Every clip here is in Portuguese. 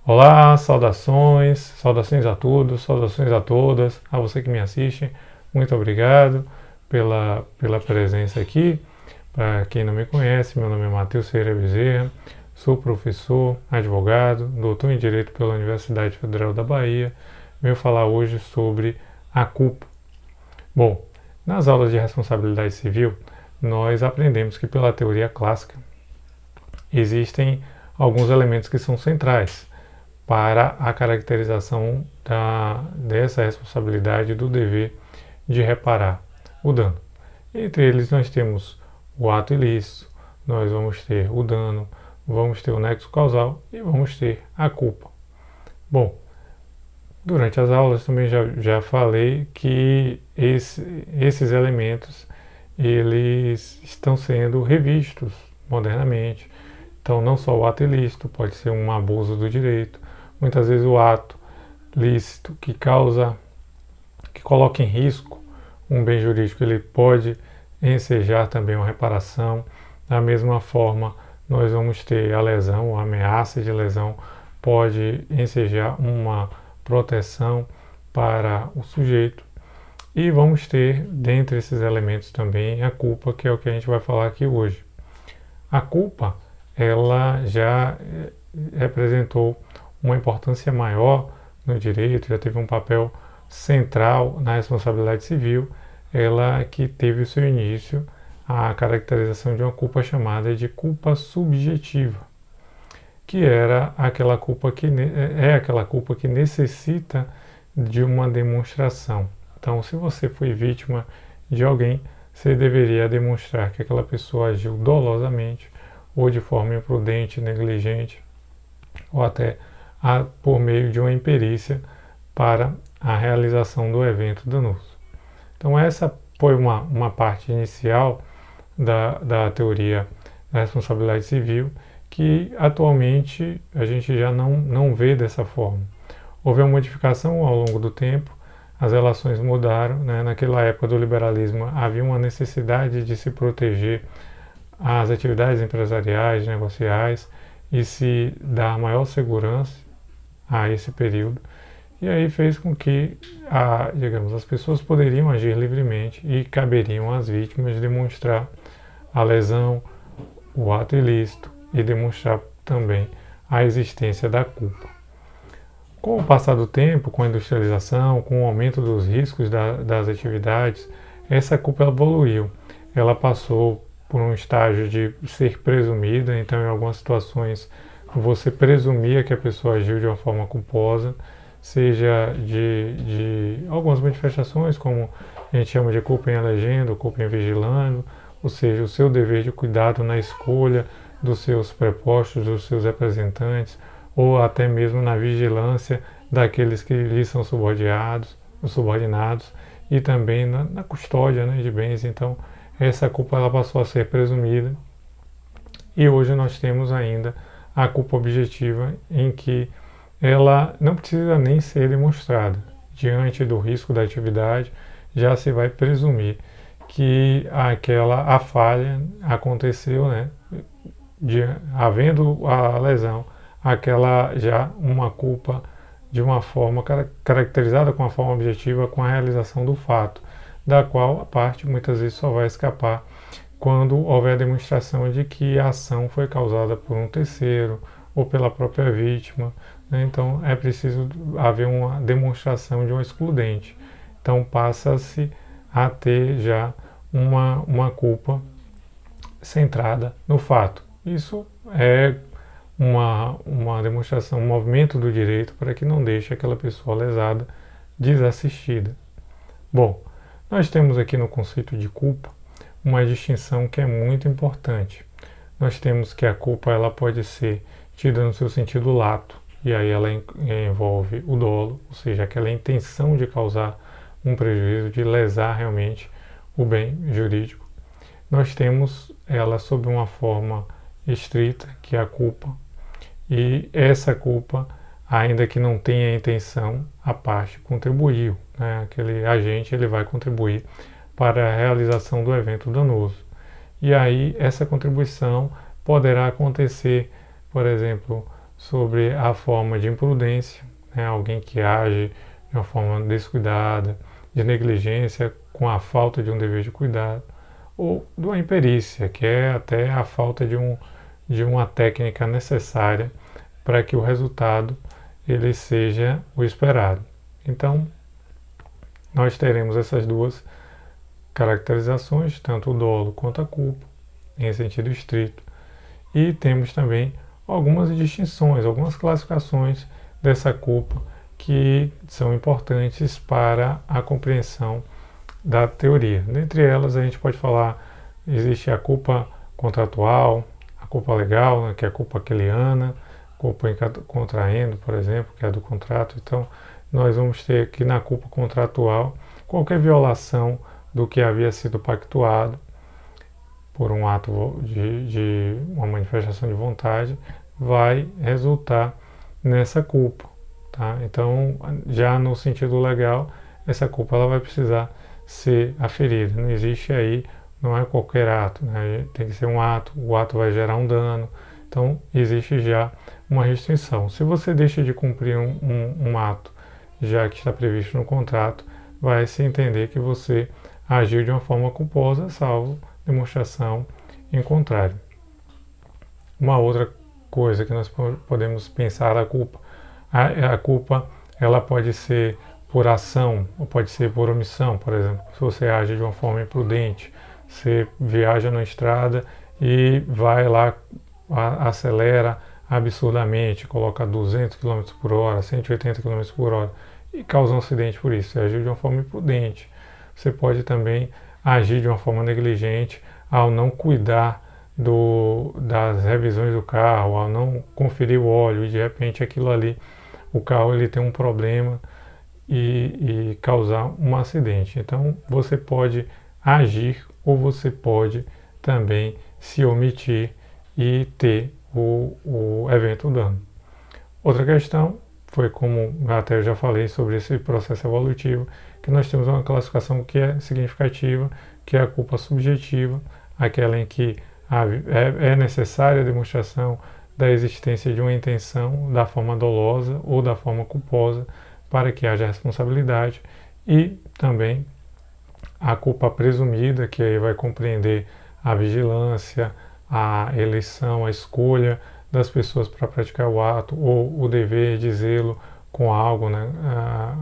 Olá, saudações a todos, saudações a todas, a você que me assiste, muito obrigado pela presença aqui. Para quem não me conhece, meu nome é Matheus Ferreira Bezerra, sou professor, advogado, doutor em Direito pela Universidade Federal da Bahia. Venho falar hoje sobre a culpa. Bom, nas aulas de responsabilidade civil, nós aprendemos que pela teoria clássica existem alguns elementos que são centrais para a caracterização dessa responsabilidade do dever de reparar o dano. Entre eles nós temos o ato ilícito, nós vamos ter o dano, vamos ter o nexo causal e vamos ter a culpa. Bom, durante as aulas também já falei que esses elementos eles estão sendo revistos modernamente. Então, não só o ato ilícito, pode ser um abuso do direito. Muitas vezes o ato lícito que coloca em risco um bem jurídico, ele pode ensejar também uma reparação. Da mesma forma, nós vamos ter a lesão, a ameaça de lesão pode ensejar uma proteção para o sujeito. E vamos ter, dentre esses elementos também, a culpa, que é o que a gente vai falar aqui hoje. A culpa, ela já representou uma importância maior no direito, já teve um papel central na responsabilidade civil, ela que teve o seu início a caracterização de uma culpa chamada de culpa subjetiva, que era aquela culpa aquela culpa que necessita de uma demonstração. Então, se você foi vítima de alguém, você deveria demonstrar que aquela pessoa agiu dolosamente ou de forma imprudente, negligente, ou até por meio de uma imperícia para a realização do evento danoso. Então essa foi uma parte inicial da teoria da responsabilidade civil que atualmente a gente já não vê dessa forma. Houve uma modificação ao longo do tempo, as relações mudaram, né? Naquela época do liberalismo havia uma necessidade de se proteger as atividades empresariais, negociais e se dar maior segurança a esse período. E aí fez com que, digamos, as pessoas poderiam agir livremente e caberiam às vítimas demonstrar a lesão, o ato ilícito e demonstrar também a existência da culpa. Com o passar do tempo, com a industrialização, com o aumento dos riscos das atividades, essa culpa evoluiu. Ela passou por um estágio de ser presumida, então em algumas situações você presumia que a pessoa agiu de uma forma culposa, seja de algumas manifestações, como a gente chama de culpa em elegendo, culpa em vigilando, ou seja, o seu dever de cuidado na escolha dos seus prepostos, dos seus representantes, ou até mesmo na vigilância daqueles que lhe são subordinados, e também na custódia, né, de bens. Então, essa culpa ela passou a ser presumida e hoje nós temos ainda a culpa objetiva, em que ela não precisa nem ser demonstrada. Diante do risco da atividade, já se vai presumir que a falha aconteceu, né, havendo a lesão, aquela já uma culpa de uma forma caracterizada com a forma objetiva, com a realização do fato, da qual a parte muitas vezes só vai escapar quando houver a demonstração de que a ação foi causada por um terceiro ou pela própria vítima, né? Então é preciso haver uma demonstração de um excludente. Então passa-se a ter já uma culpa centrada no fato. Isso é uma demonstração, um movimento do direito para que não deixe aquela pessoa lesada desassistida. Bom, nós temos aqui no conceito de culpa uma distinção que é muito importante. Nós temos que a culpa ela pode ser tida no seu sentido lato, e aí ela envolve o dolo, ou seja, aquela intenção de causar um prejuízo, de lesar realmente o bem jurídico. Nós temos ela sob uma forma estrita, que é a culpa, e essa culpa, ainda que não tenha a intenção, a parte contribuiu, né? Aquele agente ele vai contribuir para a realização do evento danoso. E aí essa contribuição poderá acontecer, por exemplo, sobre a forma de imprudência, né? Alguém que age de uma forma descuidada, de negligência com a falta de um dever de cuidado, ou de uma imperícia, que é até a falta de uma técnica necessária para que o resultado ele seja o esperado. Então, nós teremos essas duas caracterizações, tanto o dolo quanto a culpa, em sentido estrito. E temos também algumas distinções, algumas classificações dessa culpa que são importantes para a compreensão da teoria. Dentre elas, a gente pode falar, existe a culpa contratual, a culpa legal, né, que é a culpa aquiliana, culpa contraendo, por exemplo, que é a do contrato. Então, nós vamos ter aqui na culpa contratual qualquer violação do que havia sido pactuado por um ato de uma manifestação de vontade, vai resultar nessa culpa. Tá? Então, já no sentido legal, essa culpa ela vai precisar ser aferida. Não existe aí, não é qualquer ato, né? Tem que ser um ato, o ato vai gerar um dano. Então, existe já uma restrição. Se você deixa de cumprir um ato, já que está previsto no contrato, vai se entender que você agiu de uma forma culposa, salvo demonstração em contrário. Uma outra coisa que nós podemos pensar a culpa. A culpa ela pode ser por ação ou pode ser por omissão. Por exemplo, se você age de uma forma imprudente, você viaja na estrada e vai lá, acelera absurdamente, coloca 200 km por hora, 180 km por hora e causa um acidente por isso. Você agiu de uma forma imprudente. Você pode também agir de uma forma negligente ao não cuidar das revisões do carro, ao não conferir o óleo e de repente aquilo ali, o carro ele tem um problema e causar um acidente. Então você pode agir ou você pode também se omitir e ter o evento dano. Outra questão foi, como até eu já falei sobre esse processo evolutivo, que nós temos uma classificação que é significativa, que é a culpa subjetiva, aquela em que é necessária a demonstração da existência de uma intenção da forma dolosa ou da forma culposa para que haja responsabilidade, e também a culpa presumida, que aí vai compreender a vigilância, a eleição, a escolha das pessoas para praticar o ato ou o dever de zelo com algo, né,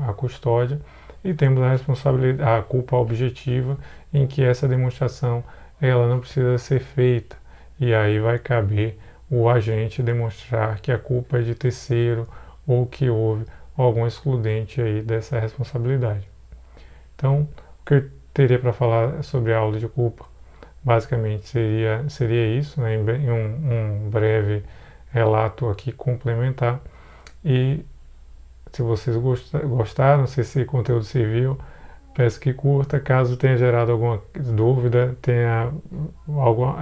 a custódia. E temos a responsabilidade, a culpa objetiva, em que essa demonstração ela não precisa ser feita, e aí vai caber o agente demonstrar que a culpa é de terceiro ou que houve algum excludente aí dessa responsabilidade. Então, o que eu teria para falar sobre a aula de culpa basicamente seria isso, né, em um breve relato aqui complementar. E se vocês gostaram, se esse conteúdo serviu, peço que curta. Caso tenha gerado alguma dúvida, tenha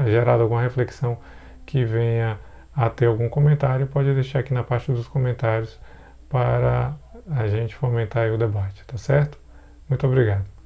gerado alguma reflexão que venha a ter algum comentário, pode deixar aqui na parte dos comentários para a gente fomentar aí o debate, tá certo? Muito obrigado.